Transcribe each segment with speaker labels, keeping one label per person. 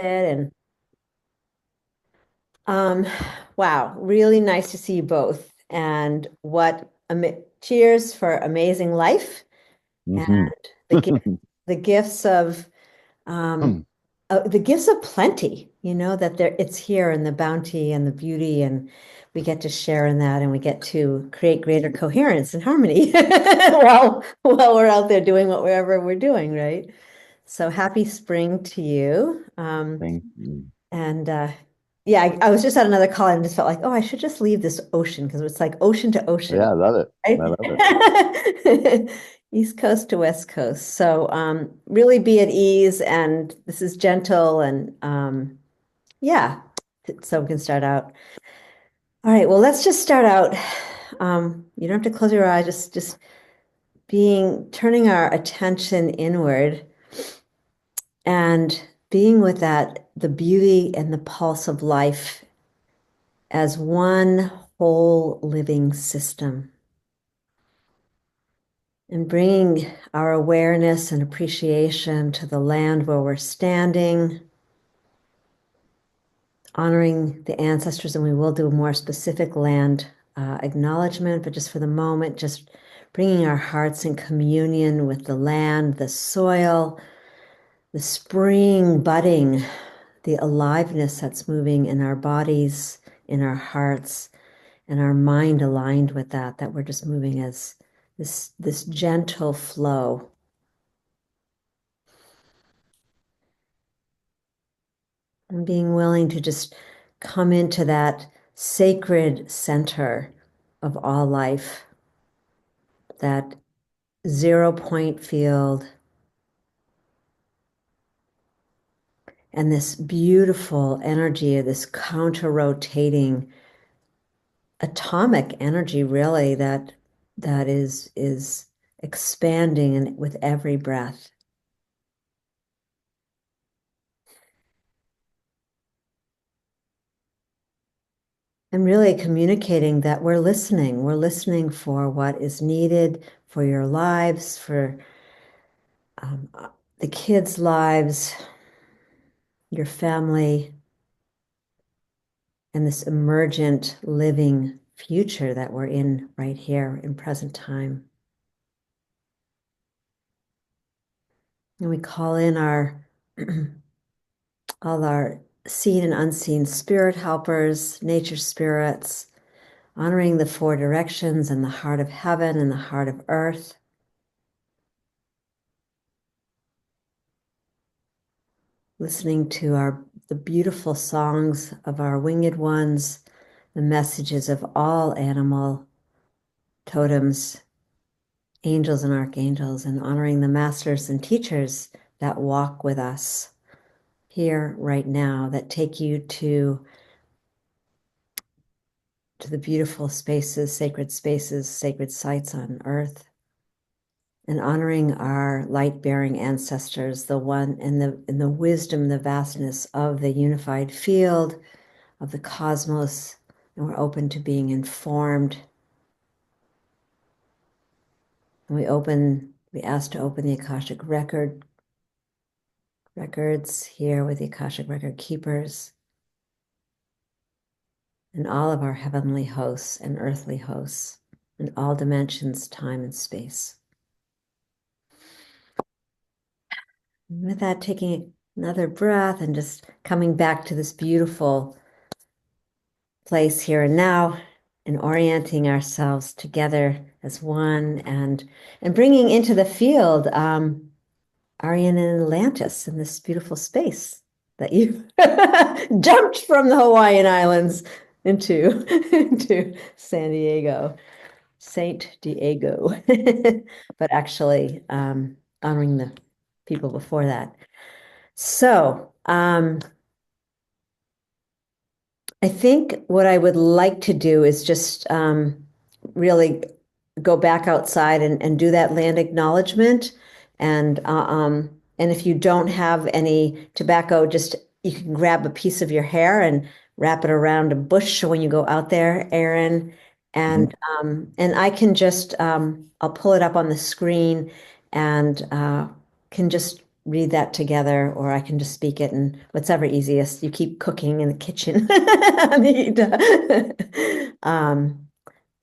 Speaker 1: And um, wow, really nice to see you both. And cheers for amazing life and
Speaker 2: Hmm.
Speaker 1: the gift, the gifts of um, the gifts of plenty. That it's here and the bounty and the beauty, and we get to share in that, and we get to create greater coherence and harmony while we're out there doing whatever we're doing, right? So happy spring to you.
Speaker 2: Thank you.
Speaker 1: And yeah, I was just at another call and just felt like, oh, I should just leave this ocean because it's like ocean to ocean,
Speaker 2: Yeah, I love it. I
Speaker 1: right?
Speaker 2: love it.
Speaker 1: East Coast to West Coast. So really be at ease, and this is gentle, and yeah, so we can start out. All right, well, let's just start out. You don't have to close your eyes, just turning our attention inward and being with that, the beauty and the pulse of life as one whole living system, and bringing our awareness and appreciation to the land where we're standing, honoring the ancestors, and we will do a more specific land acknowledgement, but just for the moment, just bringing our hearts in communion with the land, the soil, the spring budding, the aliveness that's moving in our bodies, in our hearts, and our mind aligned with that we're just moving as this gentle flow, and being willing to just come into that sacred center of all life, that 0 point field, and this beautiful energy of this counter rotating atomic energy, really, that is expanding and with every breath. And really communicating that we're listening. We're listening for what is needed for your lives, for um, the kids' lives, your family, and this emergent living future that we're in right here in present time. And we call in all our seen and unseen spirit helpers, nature spirits, honoring the four directions and the heart of heaven and the heart of earth. Listening to the beautiful songs of our winged ones, the messages of all animal totems, angels and archangels, and honoring the masters and teachers that walk with us here right now, that take you to the beautiful spaces, sacred sites on earth, and honoring our light-bearing ancestors, the one in the wisdom, the vastness of the unified field of the cosmos, and we're open to being informed. And we ask to open the Akashic records here with the Akashic record keepers and all of our heavenly hosts and earthly hosts in all dimensions, time and space. And with that, taking another breath and just coming back to this beautiful place here and now, and orienting ourselves together as one, and bringing into the field Arian and Atlantis in this beautiful space that you jumped from the Hawaiian Islands into San Diego, Saint Diego, but actually honoring the people before that. So I think what I would like to do is just really go back outside and do that land acknowledgement. And if you don't have any tobacco, just you can grab a piece of your hair and wrap it around a bush when you go out there, Aaron.
Speaker 2: Mhm.
Speaker 1: And I can just I'll pull it up on the screen and can just read that together, or I can just speak it, and whatever easiest. You keep cooking in the kitchen.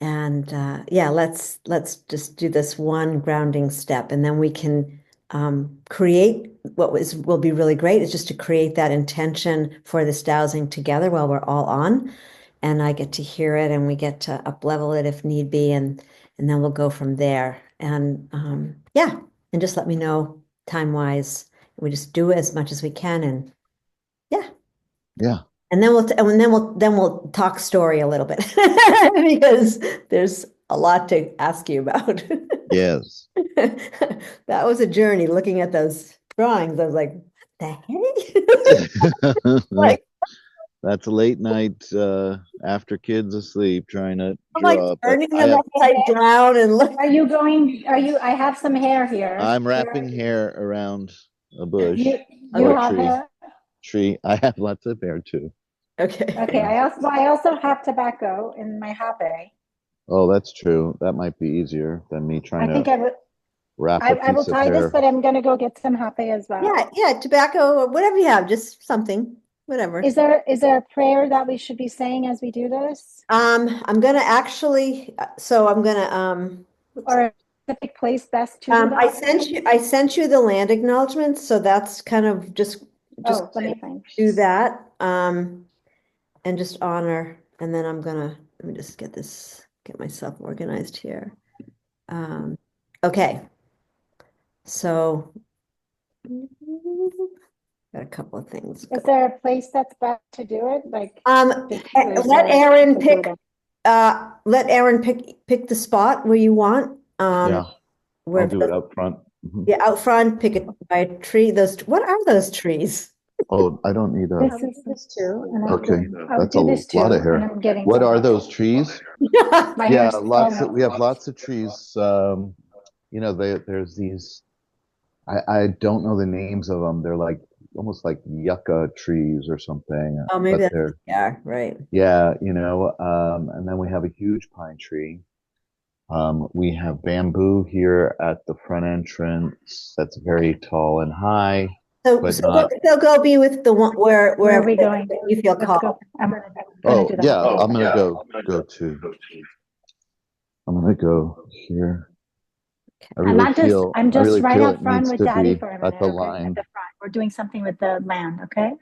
Speaker 1: And yeah, let's just do this one grounding step, and then we can create will be really great is just to create that intention for this dowsing together while we're all on, and I get to hear it, and we get to up level it if need be, and then we'll go from there. And yeah, and just let me know time wise. We just do as much as we can, and yeah.
Speaker 2: Yeah.
Speaker 1: And then we'll talk story a little bit because there's a lot to ask you about.
Speaker 2: Yes.
Speaker 1: That was a journey looking at those drawings. I was like, what the heck? Like
Speaker 2: That's a late night after kids asleep trying to
Speaker 1: I'm like
Speaker 2: draw, but
Speaker 1: turning them upside down and look.
Speaker 3: I have some hair here.
Speaker 2: I'm wrapping hair around a bush
Speaker 3: You
Speaker 2: or a
Speaker 3: have
Speaker 2: tree.
Speaker 3: hair?
Speaker 2: Tree. I have lots of hair too.
Speaker 1: Okay.
Speaker 3: Okay, I also have tobacco in my hape.
Speaker 2: Oh, that's true. That might be easier than me
Speaker 3: I
Speaker 2: trying
Speaker 3: think
Speaker 2: to wrap a
Speaker 3: I will
Speaker 2: piece of
Speaker 3: tie this,
Speaker 2: hair.
Speaker 3: but I'm gonna go get some hape as well.
Speaker 1: Yeah, tobacco or whatever you have, just something, whatever.
Speaker 3: Is there a prayer that we should be saying as we do this?
Speaker 1: I'm gonna actually, so I'm gonna
Speaker 3: Or a specific place best to do that?
Speaker 1: I sent you the land acknowledgements, so that's kind of just
Speaker 3: Oh, let me find.
Speaker 1: do that. And just honor, and then let me just get myself organized here. Okay. So got a couple of things.
Speaker 3: Is there a place that's best to do it? Like
Speaker 1: let Aaron pick the spot where you want.
Speaker 2: Yeah,
Speaker 1: where
Speaker 2: I'll do it up front.
Speaker 1: Yeah, out front, pick it by a tree. What are those trees?
Speaker 2: Oh, I don't need a.
Speaker 3: This is this too. And
Speaker 2: Okay,
Speaker 3: I'll
Speaker 2: that's
Speaker 3: do
Speaker 2: a
Speaker 3: this too,
Speaker 2: lot of hair.
Speaker 3: and I'm getting
Speaker 2: What are
Speaker 3: some.
Speaker 2: those trees?
Speaker 3: My
Speaker 2: Yeah,
Speaker 3: hair's
Speaker 2: we have lots of trees. You know, there's these. I don't know the names of them. They're like almost like yucca trees or something.
Speaker 1: Oh, maybe
Speaker 2: but
Speaker 1: that's right.
Speaker 2: yeah, you know. And then we have a huge pine tree. We have bamboo here at the front entrance that's very tall and high,
Speaker 1: So,
Speaker 2: but not.
Speaker 1: go be with the one
Speaker 3: Where are we going?
Speaker 1: you feel
Speaker 3: Let's
Speaker 1: called.
Speaker 3: go. I'm gonna
Speaker 2: Oh
Speaker 3: do that.
Speaker 2: yeah, I'm gonna go to. I'm gonna go here. I really
Speaker 3: I'm just
Speaker 2: really
Speaker 3: right
Speaker 2: feel
Speaker 3: up
Speaker 2: it
Speaker 3: front
Speaker 2: needs
Speaker 3: with
Speaker 2: to
Speaker 3: Daddy
Speaker 2: be
Speaker 3: for a minute.
Speaker 2: at the
Speaker 3: Okay?
Speaker 2: line.
Speaker 3: At the front. We're doing something with the land, okay?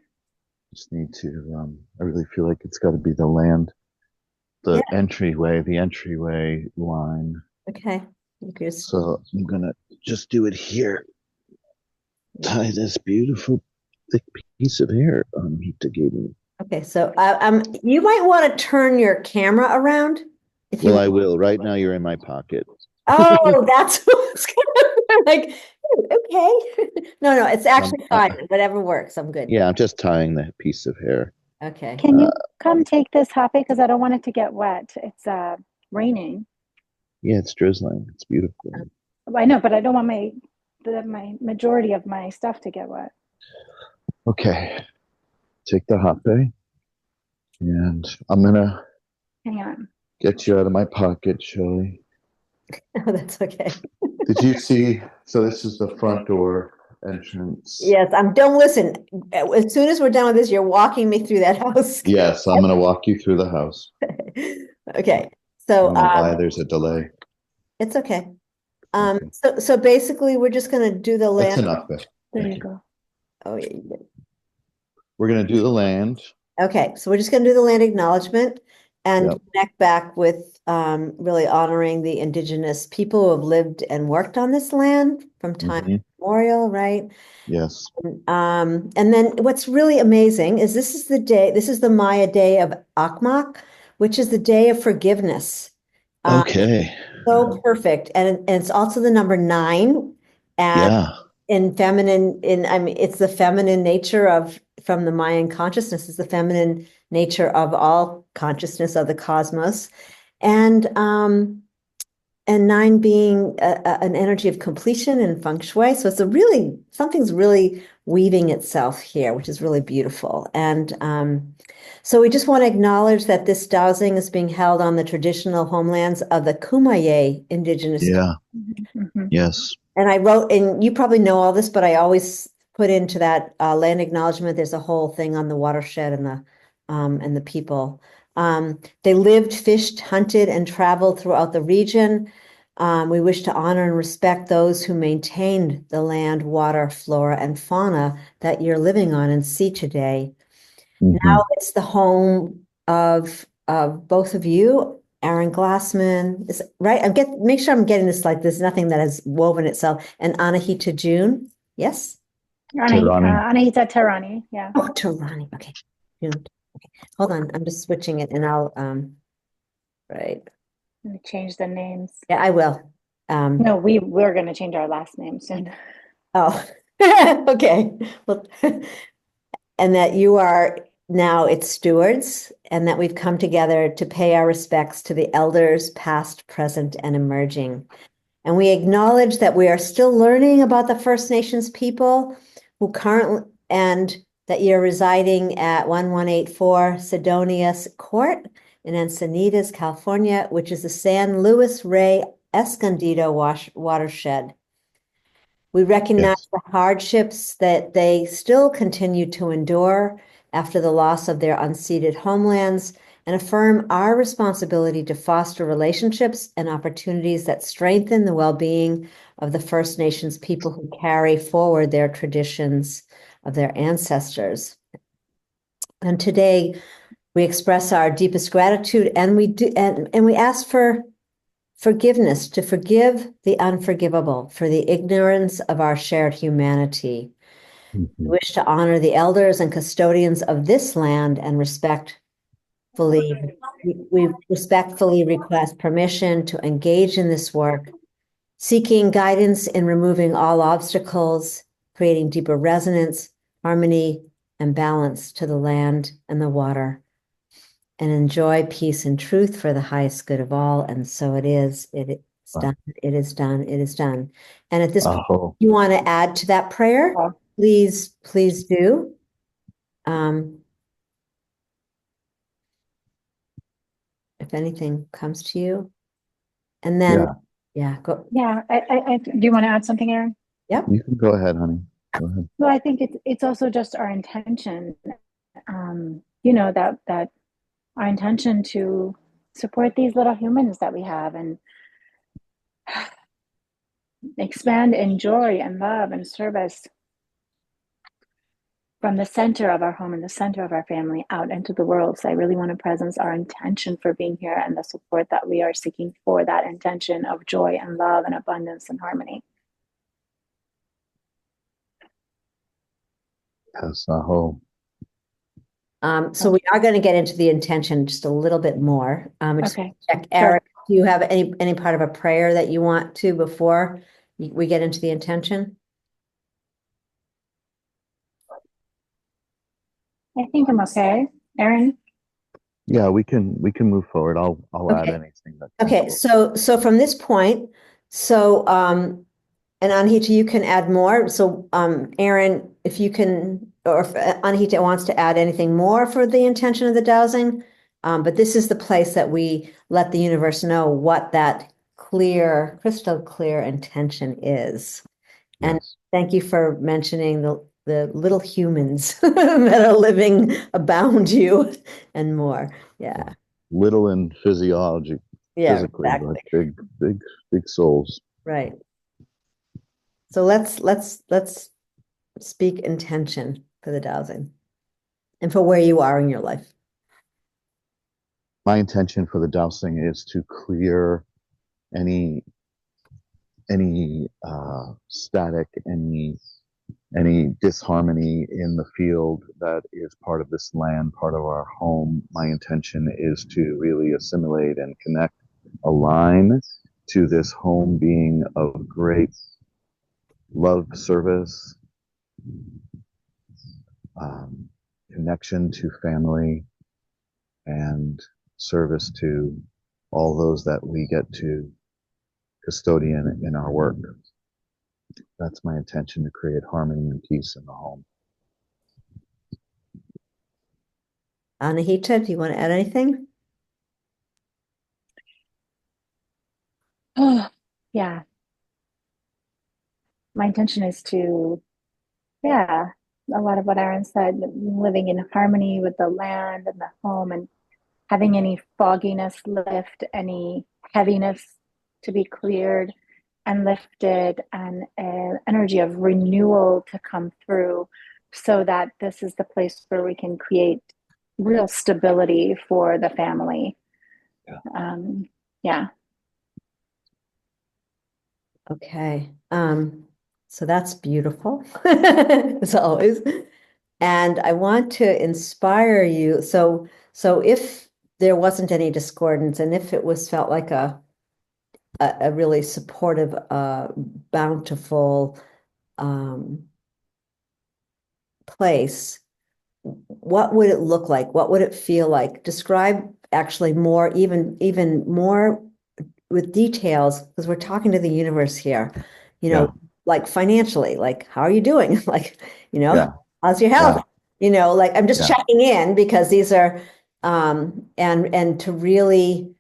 Speaker 2: Just need to. I really feel like it's got to be the land, the entryway line.
Speaker 1: Okay.
Speaker 2: So I'm gonna just do it here. Tie this beautiful thick piece of hair on Hita gave me.
Speaker 1: Okay, so you might want to turn your camera around.
Speaker 2: Well, I will. Right now, you're in my pocket.
Speaker 1: Oh, that's what's like. Okay, no, it's actually fine. Whatever works, I'm good.
Speaker 2: Yeah, I'm just tying the piece of hair.
Speaker 1: Okay.
Speaker 3: Can you come take this happy because I don't want it to get wet. It's raining.
Speaker 2: Yeah, it's drizzling. It's beautiful.
Speaker 3: I know, but I don't want my majority of my stuff to get wet.
Speaker 2: Okay, take the hape, and I'm gonna
Speaker 3: hang on.
Speaker 2: Get you out of my pocket, Shelley.
Speaker 1: Oh, that's okay.
Speaker 2: Did you see? So this is the front door entrance.
Speaker 1: Yes, don't listen. As soon as we're done with this, you're walking me through that house.
Speaker 2: Yes, I'm going to walk you through the house.
Speaker 1: Okay. So
Speaker 2: I don't know why there's a delay.
Speaker 1: It's okay. So basically we're just going to do the land.
Speaker 2: That's enough.
Speaker 3: There you go.
Speaker 1: Oh yeah, you did.
Speaker 2: We're going to do the land.
Speaker 1: Okay, so we're just going to do the land acknowledgement and connect back with really honoring the indigenous people who have lived and worked on this land from time immemorial, right?
Speaker 2: Yes.
Speaker 1: And then what's really amazing is this is the Maya day of Akmak, which is the day of forgiveness.
Speaker 2: Okay.
Speaker 1: So perfect. And it's also the number 9. And in feminine, it's the feminine nature from the Mayan consciousness, is the feminine nature of all consciousness of the cosmos. And 9 being an energy of completion and feng shui. So something's really weaving itself here, which is really beautiful. And so we just want to acknowledge that this dowsing is being held on the traditional homelands of the Kumeyaay indigenous.
Speaker 2: Yeah. Yes.
Speaker 1: And I wrote, and you probably know all this, but I always put into that land acknowledgement, there's a whole thing on the watershed and the people. They lived, fished, hunted, and traveled throughout the region. We wish to honor and respect those who maintained the land, water, flora, and fauna that you're living on and see today.
Speaker 2: Hmm.
Speaker 1: Now it's the home of both of you, Aaron Glassman, is right? Make sure I'm getting this like there's nothing that has woven itself. And Anahita June, yes.
Speaker 2: Tirani.
Speaker 3: Anahita Tarani, yeah.
Speaker 1: Oh, Tarani. Okay, June. Okay, hold on. I'm just switching it, and I'll right.
Speaker 3: Let me change the names.
Speaker 1: Yeah, I will.
Speaker 3: No, we're going to change our last name soon.
Speaker 1: Oh, okay. Well, and that you are now its stewards, and that we've come together to pay our respects to the elders, past, present, and emerging. And we acknowledge that we are still learning about the First Nations people who currently, and that you're residing at 1184 Sidonius Court in Encinitas, California, which is the San Luis Rey Escondido watershed. We recognize
Speaker 2: Yes.
Speaker 1: the hardships that they still continue to endure after the loss of their unceded homelands and affirm our responsibility to foster relationships and opportunities that strengthen the well-being of the First Nations people who carry forward their traditions of their ancestors. And today we express our deepest gratitude, and we ask for forgiveness, to forgive the unforgivable for the ignorance of our shared humanity.
Speaker 2: Hmm.
Speaker 1: We wish to honor the elders and custodians of this land and we respectfully request permission to engage in this work, seeking guidance in removing all obstacles, creating deeper resonance, harmony, and balance to the land and the water, and enjoy peace and truth for the highest good of all. And so it is. It is done. It is done. It is done. And at this point,
Speaker 2: Oh,
Speaker 1: you want to add to that prayer?
Speaker 3: Oh,
Speaker 1: Please do. If anything comes to you. And then,
Speaker 2: yeah.
Speaker 1: yeah, go.
Speaker 3: yeah. Do you want to add something, Aaron?
Speaker 1: Yep.
Speaker 2: You can go ahead, honey. Go ahead.
Speaker 3: Well, I think it's also just our intention, that our intention to support these little humans that we have and expand in joy and love and service from the center of our home and the center of our family out into the world. So I really want to presence our intention for being here and the support that we are seeking for that intention of joy and love and abundance and harmony.
Speaker 2: Yes, aho.
Speaker 1: So we are going to get into the intention just a little bit more. Just
Speaker 3: Okay,
Speaker 1: check,
Speaker 3: sure.
Speaker 1: Eric, do you have any part of a prayer that you want to before we get into the intention?
Speaker 3: I think I'm okay. Aaron?
Speaker 2: Yeah, we can move forward. I'll add
Speaker 1: Okay.
Speaker 2: anything that
Speaker 1: Okay.
Speaker 2: comes
Speaker 1: So from this point, and Anhita, you can add more. So Aaron, if you can, or if Anhita wants to add anything more for the intention of the dowsing, but this is the place that we let the universe know what that clear, crystal clear intention is. And
Speaker 2: Yes.
Speaker 1: thank you for mentioning the little humans that are living abound you and more. Yeah.
Speaker 2: Little in physiology,
Speaker 1: Yeah,
Speaker 2: physically, but
Speaker 1: exactly.
Speaker 2: big souls.
Speaker 1: Right. So let's speak intention for the dowsing and for where you are in your life.
Speaker 2: My intention for the dousing is to clear any static, any disharmony in the field that is part of this land, part of our home. My intention is to really assimilate and connect, align to this home being of great love, service, um, connection to family, and service to all those that we get to custodian in our work. That's my intention, to create harmony and peace in the home.
Speaker 1: Anahita, do you want to add anything?
Speaker 3: Oh, yeah. my intention is to, yeah, a lot of what Aaron said, living in harmony with the land and the home, and having any fogginess lift, any heaviness to be cleared and lifted, and an energy of renewal to come through, so that this is the place where we can create real stability for the family.
Speaker 2: Yeah.
Speaker 3: Yeah.
Speaker 1: Okay. So that's beautiful, as always. And I want to inspire you. So if there wasn't any discordance, and if it was felt like a really supportive, bountiful place, what would it look like? What would it feel like? Describe actually more, even more with details, because we're talking to the universe here,
Speaker 2: Yeah.
Speaker 1: like financially, like how are you doing? Like,
Speaker 2: Yeah.
Speaker 1: how's your
Speaker 2: Yeah.
Speaker 1: health? Like I'm just
Speaker 2: Yeah.
Speaker 1: checking in because these are and to really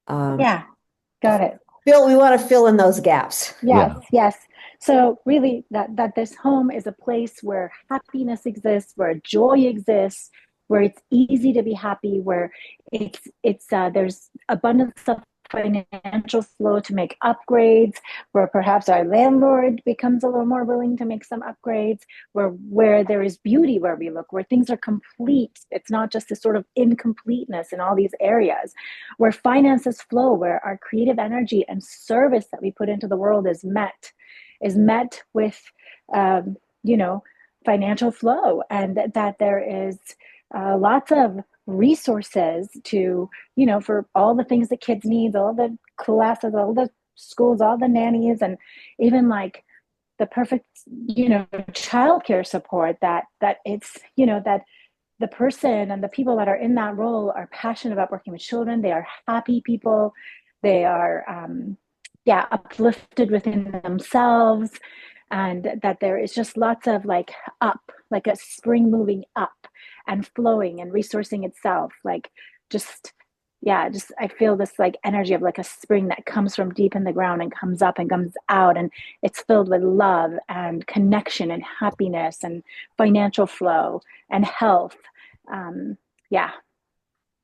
Speaker 3: Yeah. Got it.
Speaker 1: we want to fill in those gaps.
Speaker 3: Yes,
Speaker 2: Yeah.
Speaker 3: yes. So really that this home is a place where happiness exists, where joy exists, where it's easy to be happy, where it's there's abundance of financial flow to make upgrades, where perhaps our landlord becomes a little more willing to make some upgrades, where there is beauty where we look, where things are complete. It's not just this sort of incompleteness in all these areas, where finances flow, where our creative energy and service that we put into the world is met with, um, you know, financial flow, and that there is lots of resources to, for all the things that kids need, all the classes, all the schools, all the nannies, and even like the perfect, childcare support, that it's, that the person and the people that are in that role are passionate about working with children. They are happy people. They are, yeah, uplifted within themselves. And that there is just lots of like like a spring moving up and flowing and resourcing itself. Like just, yeah, just I feel this like energy of like a spring that comes from deep in the ground and comes up and comes out. And it's filled with love and connection and happiness and financial flow and health. um, yeah,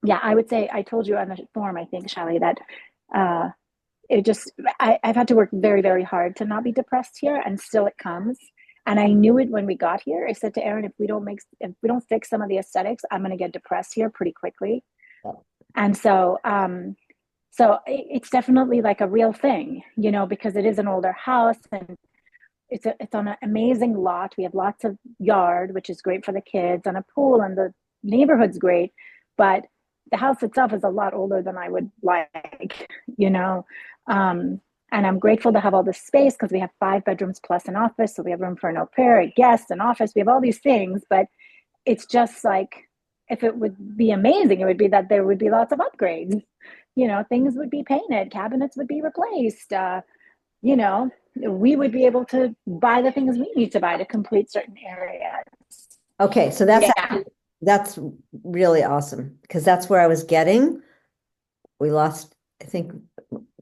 Speaker 3: yeah, I would say I told you on the form, I think, Shali, that uh, it just I've had to work very, very hard to not be depressed here, and still it comes. And I knew it when we got here. I said to Aaron, if we don't fix some of the aesthetics, I'm going to get depressed here pretty quickly. And so it's definitely like a real thing, because it is an older house, and it's on an amazing lot. We have lots of yard, which is great for the kids, and a pool, and the neighborhood's great. But the house itself is a lot older than I would like, you know. Um, and I'm grateful to have all this space because we have 5 bedrooms plus an office. So we have room for an au pair, a guest, an office. We have all these things, but it's just like, if it would be amazing, it would be that there would be lots of upgrades. Things would be painted, cabinets would be replaced. You know, we would be able to buy the things we need to buy to complete certain areas.
Speaker 1: Okay, so
Speaker 3: Yeah,
Speaker 1: that's really awesome, because that's where I was getting. We lost, I think.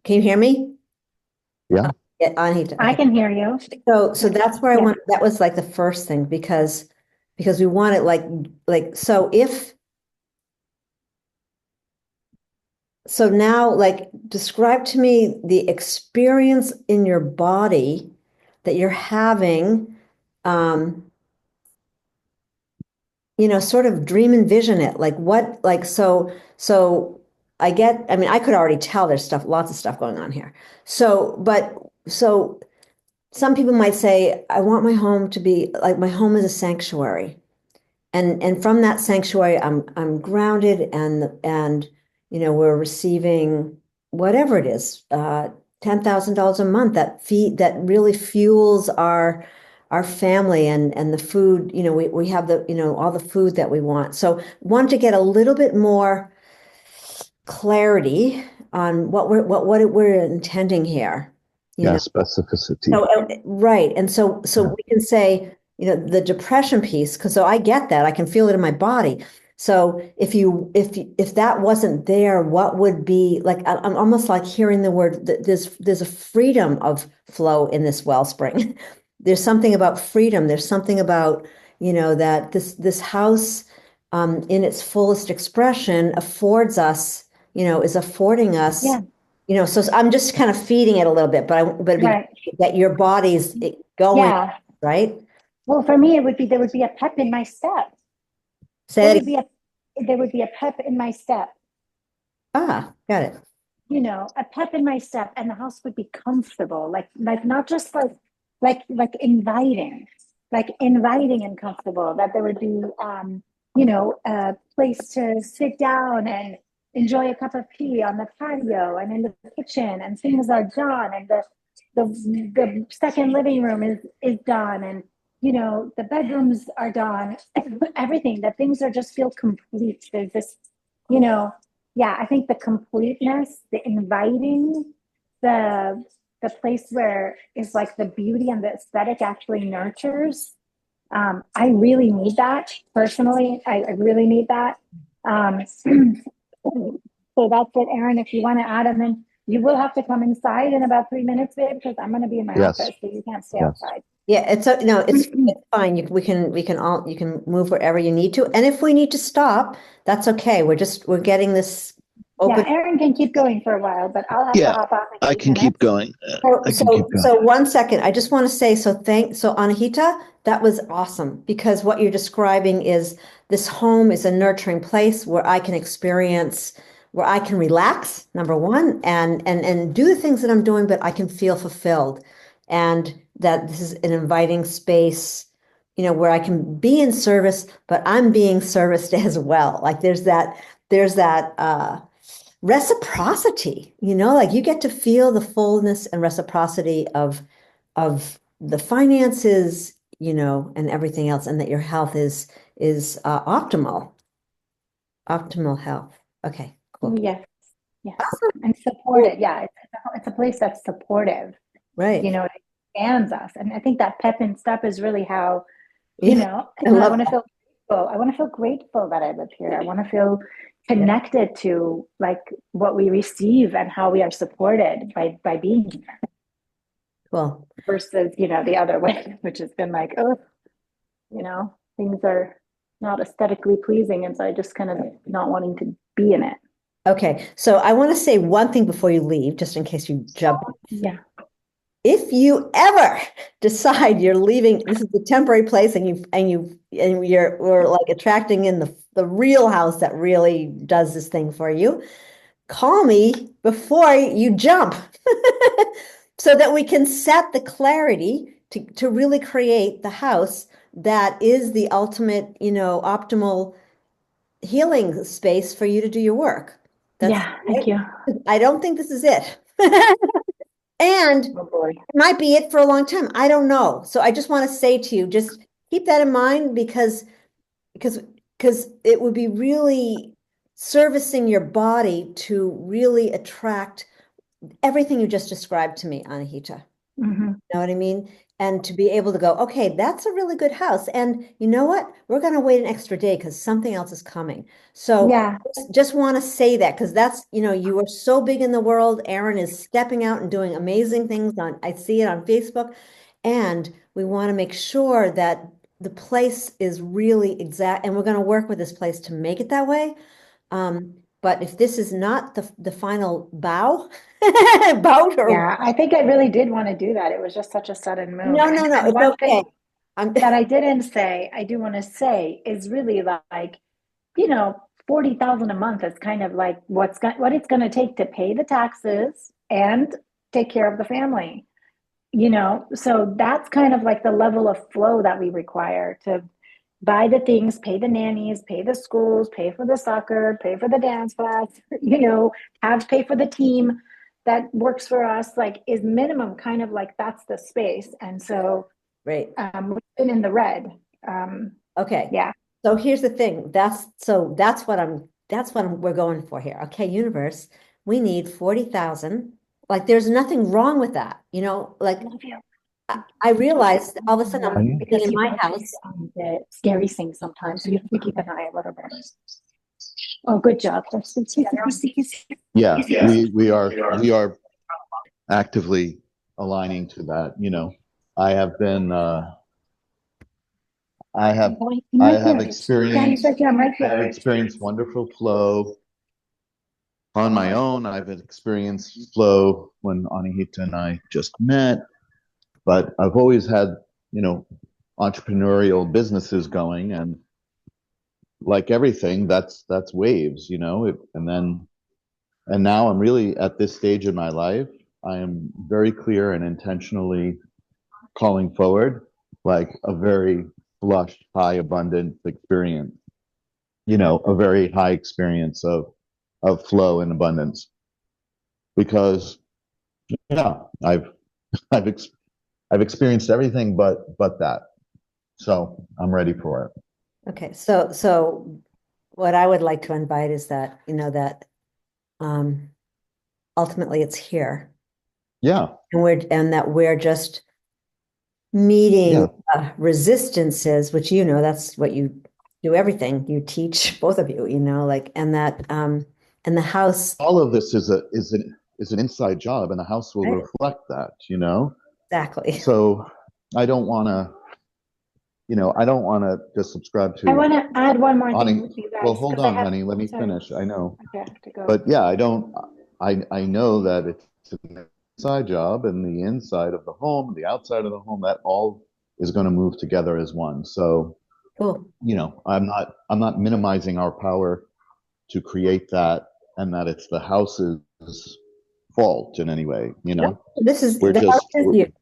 Speaker 1: Can you hear me?
Speaker 2: Yeah.
Speaker 1: Yeah, Anita.
Speaker 3: I
Speaker 1: Okay.
Speaker 3: can hear you.
Speaker 1: So that's where I
Speaker 3: Yeah.
Speaker 1: want, that was like the first thing, because we want it so so now, like, describe to me the experience in your body that you're having, um, sort of dream and vision it. Like what, like, so I mean, I could already tell there's lots of stuff going on here. So some people might say, I want my home to be like, my home is a sanctuary. And from that sanctuary, I'm grounded, and we're receiving whatever it is, $10,000 a month that really fuels our family, and the food. We have all the food that we want. So want to get a little bit more clarity on what we're intending here. You
Speaker 2: Yeah.
Speaker 1: know.
Speaker 2: Specificity.
Speaker 1: So, right. And so
Speaker 2: Yeah.
Speaker 1: we can say, the depression piece, because so I get that. I can feel it in my body. So if that wasn't there, what would be like? I'm almost like hearing the word that there's a freedom of flow in this wellspring. there's something about freedom. There's something about, that this house, in its fullest expression affords us, is affording us,
Speaker 3: Yeah,
Speaker 1: so I'm just kind of feeding it a little bit, but it'd be
Speaker 3: right.
Speaker 1: that your body's going,
Speaker 3: Yeah.
Speaker 1: right?
Speaker 3: Well, for me, there would be a pep in my step. There
Speaker 1: Say it
Speaker 3: would
Speaker 1: again.
Speaker 3: be a there would be a pep in my step,
Speaker 1: Got it.
Speaker 3: a pep in my step, and the house would be comfortable, like not just like inviting and comfortable. That there would be a place to sit down and enjoy a cup of tea on the patio and in the kitchen, and things are done, and the second living room is done, and the bedrooms are done. Everything, that things are just feel complete. There's this, you know yeah, I think the completeness, the inviting, the place where is like the beauty and the aesthetic actually nurtures. I really need that personally. I really need that. So that's it, Aaron. If you want to add, and then you will have to come inside in about 3 minutes, babe, because I'm going to be in my
Speaker 2: Yes.
Speaker 3: office, so you can't stay
Speaker 2: Yes.
Speaker 3: outside.
Speaker 1: Yeah, no, it's fine. You can move wherever you need to. And if we need to stop, that's okay. We're getting this
Speaker 3: Yeah,
Speaker 1: open.
Speaker 3: Aaron can keep going for a while, but I'll have to
Speaker 2: Yeah,
Speaker 3: hop off in
Speaker 2: I
Speaker 3: eight
Speaker 2: can keep
Speaker 3: minutes.
Speaker 2: going.
Speaker 1: So,
Speaker 2: I can keep
Speaker 1: so,
Speaker 2: going.
Speaker 1: so 1 second. I just want to say, so Anahita, that was awesome because what you're describing is this home is a nurturing place where I can experience, where I can relax, number one, and do the things that I'm doing, but I can feel fulfilled. And that this is an inviting space, where I can be in service, but I'm being serviced as well. Like there's that reciprocity, like you get to feel the fullness and reciprocity of the finances, and everything else, and that your health is optimal health. Okay, cool.
Speaker 3: Yes, yes, and supported. Yeah, it's a place that's supportive.
Speaker 1: Right.
Speaker 3: It expands us, and I think that pep and step is really how
Speaker 1: Yeah, I
Speaker 3: I
Speaker 1: love
Speaker 3: want to
Speaker 1: that.
Speaker 3: feel grateful. I want to feel grateful that I live here. I want to feel connected to like what we receive and how we are supported by being here
Speaker 1: Cool.
Speaker 3: versus the other way, which has been like, oh, things are not aesthetically pleasing, and so I just kind of not wanting to be in it.
Speaker 1: Okay, so I want to say one thing before you leave, just in case you jump.
Speaker 3: Yeah.
Speaker 1: If you ever decide you're leaving, this is a temporary place, we're like attracting in the real house that really does this thing for you, call me before you jump so that we can set the clarity to really create the house that is the ultimate, optimal healing space for you to do your work. That's
Speaker 3: Yeah, thank
Speaker 1: right.
Speaker 3: you.
Speaker 1: I don't think this is it. And
Speaker 3: Oh boy.
Speaker 1: it might be it for a long time. I don't know. So I just want to say to you, just keep that in mind because because it would be really servicing your body to really attract everything you just described to me, Anahita.
Speaker 3: Hmm.
Speaker 1: Know what I mean? And to be able to go, okay, that's a really good house. And you know what? We're going to wait an extra day because something else is coming. So
Speaker 3: Yeah.
Speaker 1: just want to say that because that's, you are so big in the world. Aaron is stepping out and doing amazing things I see it on Facebook. And we want to make sure that the place is really exact. And we're going to work with this place to make it that way. But if this is not the final bout or
Speaker 3: Yeah, I think I really did want to do that. It was just such a sudden move.
Speaker 1: no,
Speaker 3: And
Speaker 1: it's
Speaker 3: one
Speaker 1: okay.
Speaker 3: thing that I didn't say, I do want to say is really like, 40,000 a month is kind of like what it's going to take to pay the taxes and take care of the family. So that's kind of like the level of flow that we require to buy the things, pay the nannies, pay the schools, pay for the soccer, pay for the dance class, have to pay for the team that works for us, like is minimum kind of like that's the space. And so
Speaker 1: Right.
Speaker 3: we've been in the red. Um,
Speaker 1: Okay.
Speaker 3: yeah.
Speaker 1: So here's the thing. That's what we're going for here. Okay, universe, we need 40,000. Like there's nothing wrong with that. Like
Speaker 3: Love you.
Speaker 1: I realized all of a sudden
Speaker 2: Are
Speaker 1: I'm
Speaker 2: you?
Speaker 1: sitting
Speaker 3: Because
Speaker 1: in
Speaker 3: he
Speaker 1: my
Speaker 3: watches
Speaker 1: house.
Speaker 3: the scary things sometimes. So you have to keep an eye a little bit. Oh, good job.
Speaker 2: Yeah, we are actively aligning to that. I have been, I have,
Speaker 3: I'm
Speaker 2: I
Speaker 3: right
Speaker 2: have
Speaker 3: here. Yeah, he's
Speaker 2: experienced,
Speaker 3: right here. I'm right
Speaker 2: I have
Speaker 3: here.
Speaker 2: experienced wonderful flow on my own. I've experienced flow when Anahita and I just met, but I've always had, you know, entrepreneurial businesses going, and like everything, that's waves, and now I'm really at this stage in my life. I am very clear and intentionally calling forward like a very flush, high abundance experience, a very high experience of flow and abundance. Because yeah, I've ex- I've experienced everything but that. So I'm ready for it.
Speaker 1: Okay, so what I would like to invite is that, that um ultimately it's here.
Speaker 2: Yeah,
Speaker 1: And that we're just meeting
Speaker 2: yeah.
Speaker 1: resistances, which that's what you do everything. You teach both of you, like and the house,
Speaker 2: All of this is an inside job, and the house will
Speaker 1: right?
Speaker 2: reflect that.
Speaker 1: Exactly.
Speaker 2: So I don't want to, I don't want to just subscribe
Speaker 3: I
Speaker 2: to
Speaker 3: want to add one more thing
Speaker 2: awning.
Speaker 3: with you
Speaker 2: Well,
Speaker 3: guys
Speaker 2: hold
Speaker 3: because I
Speaker 2: on,
Speaker 3: have,
Speaker 2: honey. Let me
Speaker 3: sorry,
Speaker 2: finish. I know,
Speaker 3: okay, I have to go.
Speaker 2: but yeah, I don't. I know that it's an inside job, and the inside of the home, the outside of the home, that all is going to move together as one. So
Speaker 1: Cool.
Speaker 2: I'm not minimizing our power to create that, and that it's the house's fault in any way.
Speaker 1: Nope. This is
Speaker 2: We're
Speaker 1: the house
Speaker 2: just
Speaker 1: is you.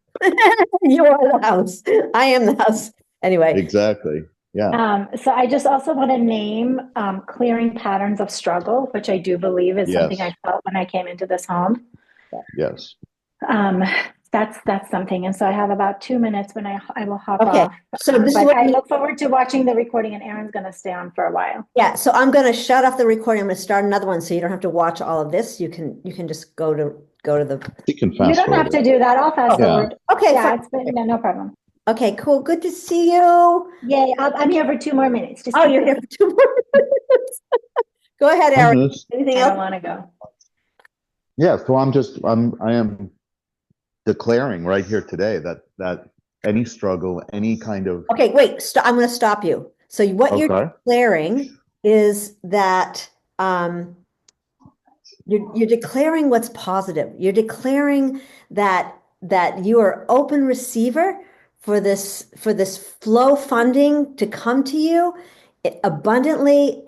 Speaker 1: You are the house. I am the house. Anyway,
Speaker 2: exactly. Yeah.
Speaker 3: So I just also want to name clearing patterns of struggle, which I do believe is something I
Speaker 2: Yes.
Speaker 3: felt when I came into this home.
Speaker 2: Yes.
Speaker 3: Um, that's something. And so I have about 2 minutes when I will hop
Speaker 1: okay.
Speaker 3: off.
Speaker 1: So this is
Speaker 3: But
Speaker 1: what
Speaker 3: I
Speaker 1: you
Speaker 3: look forward to watching the recording, and Aaron's going to stay on for a while.
Speaker 1: Yeah, so I'm going to shut off the recording. I'm going to start another one so you don't have to watch all of this. You can just go to the
Speaker 2: You can
Speaker 3: You
Speaker 2: fast
Speaker 3: don't have
Speaker 2: forward
Speaker 3: to
Speaker 2: it.
Speaker 3: do that. I'll fast
Speaker 1: Oh,
Speaker 2: Yeah.
Speaker 3: forward.
Speaker 1: okay, fine.
Speaker 3: Yeah, it's been no problem.
Speaker 1: Okay, cool. Good to see you.
Speaker 3: Yay, I'm here for 2 more minutes. Just
Speaker 1: Oh,
Speaker 3: keep
Speaker 1: you're here
Speaker 3: going.
Speaker 1: for 2 more minutes. Go ahead,
Speaker 2: I'm
Speaker 1: Aaron.
Speaker 2: just
Speaker 1: Anything
Speaker 3: I
Speaker 1: else?
Speaker 3: don't want to go.
Speaker 2: yeah. So I am declaring right here today that any struggle, any kind of
Speaker 1: Okay, wait. I'm going to stop you. So what you're
Speaker 2: okay.
Speaker 1: declaring is that you're declaring what's positive. You're declaring that you are open receiver for this flow funding to come to you abundantly,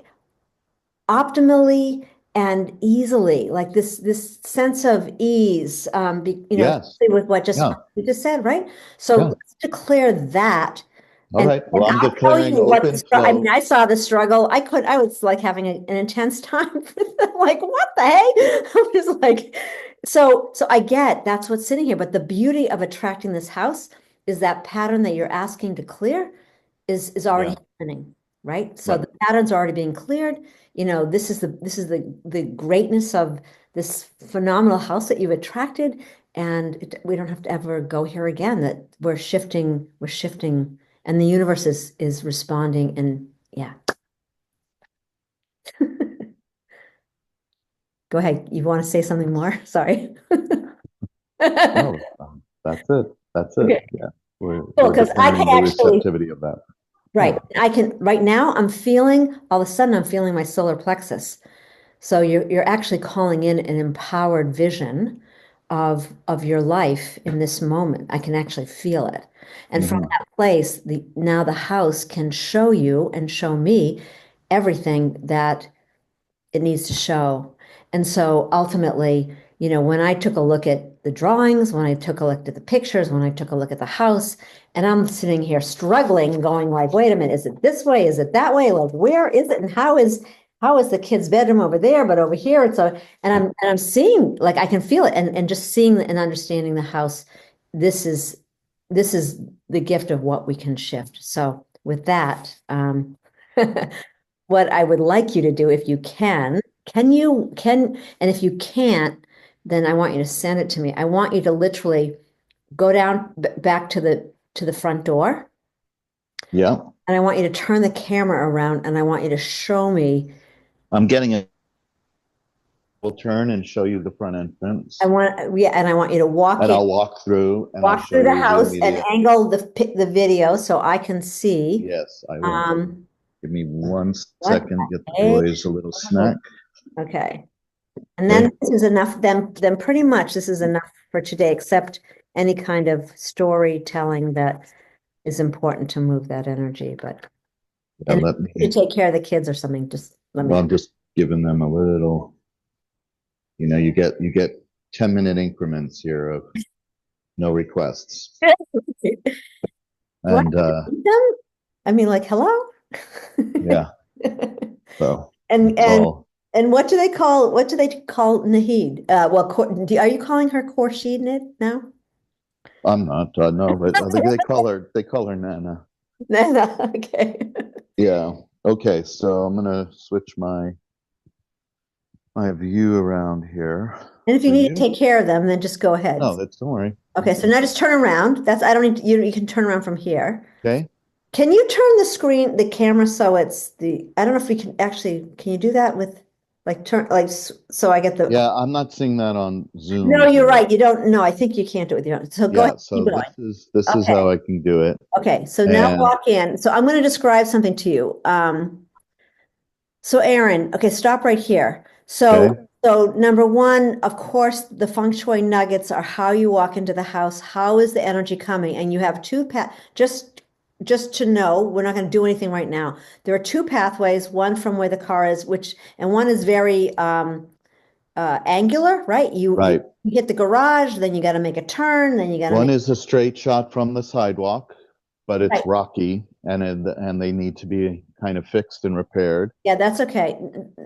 Speaker 1: optimally, and easily. Like this sense of ease,
Speaker 2: Yes.
Speaker 1: with what just
Speaker 2: Yeah.
Speaker 1: you just said, right? So
Speaker 2: Yeah.
Speaker 1: let's declare that.
Speaker 2: All
Speaker 1: And,
Speaker 2: right.
Speaker 1: and
Speaker 2: Well, I'm
Speaker 1: I'll tell
Speaker 2: declaring
Speaker 1: you what
Speaker 2: open
Speaker 1: I mean,
Speaker 2: flow.
Speaker 1: I saw the struggle. I was like having an intense time. Like, what the heck? I was like, so I get that's what's sitting here. But the beauty of attracting this house is that pattern that you're asking to clear is already
Speaker 2: Yeah.
Speaker 1: happening, right? So
Speaker 2: Right.
Speaker 1: the pattern's already being cleared. This is the greatness of this phenomenal house that you've attracted, and we don't have to ever go here again. That we're shifting, and the universe is responding. And yeah, go ahead. You want to say something more? Sorry.
Speaker 2: No, that's it. That's it.
Speaker 1: Okay,
Speaker 2: Yeah. We're
Speaker 1: cool.
Speaker 2: we're
Speaker 1: Because I can
Speaker 2: declaring the
Speaker 1: actually,
Speaker 2: receptivity of that.
Speaker 1: right.
Speaker 2: Yeah.
Speaker 1: I can right now. All of a sudden, I'm feeling my solar plexus. So you're actually calling in an empowered vision of your life in this moment. I can actually feel it. And from
Speaker 2: Hmm.
Speaker 1: that place, now the house can show you and show me everything that it needs to show. And so ultimately, when I took a look at the drawings, when I took a look at the pictures, when I took a look at the house, and I'm sitting here struggling, going like, wait a minute, is it this way? Is it that way? Like, where is it? And how is the kid's bedroom over there, but over here it's a, and I'm seeing, like, I can feel it, and just seeing and understanding the house. This is this is the gift of what we can shift. So with that, what I would like you to do, if you and if you can't, then I want you to send it to me. I want you to literally go down back to the front door,
Speaker 2: Yeah.
Speaker 1: and I want you to turn the camera around, and I want you to show me.
Speaker 2: I'm getting it. We'll turn and show you the front entrance,
Speaker 1: yeah, and I want you to
Speaker 2: and I'll walk through and I'll
Speaker 1: walk
Speaker 2: show
Speaker 1: through the
Speaker 2: you the
Speaker 1: house and
Speaker 2: immediate.
Speaker 1: angle the video so I can see.
Speaker 2: Yes, I will.
Speaker 1: Um,
Speaker 2: Give me one
Speaker 1: what
Speaker 2: second. Get the
Speaker 1: a
Speaker 2: boys a little snack.
Speaker 1: okay. And then
Speaker 2: Okay.
Speaker 1: this is enough, then pretty much this is enough for today, except any kind of storytelling that is important to move that energy. But
Speaker 2: Yeah,
Speaker 1: and if
Speaker 2: let
Speaker 1: you
Speaker 2: me.
Speaker 1: take care of the kids or something, just let me
Speaker 2: Well, I'm just giving them a little. You get 10-minute increments here of no requests,
Speaker 1: know. Do I have
Speaker 2: and
Speaker 1: to eat them? I mean, like, hello?
Speaker 2: yeah. So
Speaker 1: And
Speaker 2: it's
Speaker 1: and
Speaker 2: all.
Speaker 1: and what do they call Nahid? Well, are you calling her Khorshid now?
Speaker 2: I'm not. No, but I think they call her. They call her Nana.
Speaker 1: No, no, okay.
Speaker 2: Yeah. Okay. So I'm gonna switch my view around here
Speaker 1: And if you
Speaker 2: for
Speaker 1: need to
Speaker 2: you.
Speaker 1: take care of them, then just go ahead.
Speaker 2: No, that's don't worry.
Speaker 1: Okay, so now just turn around. That's I don't need to, you can turn around from here.
Speaker 2: Okay.
Speaker 1: Can you turn the camera so it's I don't know if we can actually, can you do that with like turn like so I get the
Speaker 2: Yeah, I'm not seeing that on
Speaker 1: No,
Speaker 2: Zoom
Speaker 1: you're
Speaker 2: here.
Speaker 1: right. You don't no, I think you can't do it with your own. So go ahead,
Speaker 2: Yeah.
Speaker 1: keep
Speaker 2: So
Speaker 1: going.
Speaker 2: this is
Speaker 1: Okay.
Speaker 2: how I can do it.
Speaker 1: Okay. So now
Speaker 2: And
Speaker 1: walk in. So I'm going to describe something to you. So Aaron, okay, stop right here.
Speaker 2: okay.
Speaker 1: So number one, of course, the feng shui nuggets are how you walk into the house. How is the energy coming? And you have two just to know, we're not going to do anything right now. There are two pathways, one from where the car is, and one is very angular, right? You
Speaker 2: Right.
Speaker 1: hit the garage, then you got to make a turn, then you got to
Speaker 2: One
Speaker 1: make
Speaker 2: is a straight shot from the sidewalk, but
Speaker 1: right.
Speaker 2: it's rocky and they need to be kind of fixed and repaired.
Speaker 1: Yeah, that's okay.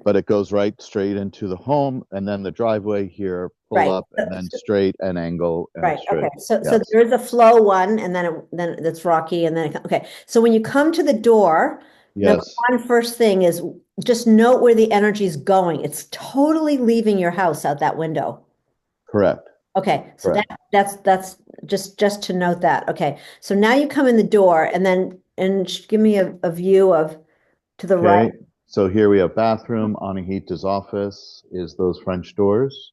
Speaker 2: But it goes right straight into the home, and then the driveway here, pull
Speaker 1: Right.
Speaker 2: up, and then straight and angle and
Speaker 1: Right. Okay.
Speaker 2: straight.
Speaker 1: So
Speaker 2: Yes.
Speaker 1: there is a flow one, and then that's rocky, and then okay. So when you come to the door, number
Speaker 2: Yes.
Speaker 1: one, first thing is just note where the energy is going. It's totally leaving your house out that window.
Speaker 2: Correct.
Speaker 1: Okay. So
Speaker 2: Correct.
Speaker 1: that's just to note that. Okay. So now you come in the door, and then give me a view of to the right.
Speaker 2: Okay. So here we have bathroom. Anahita's office is those French doors.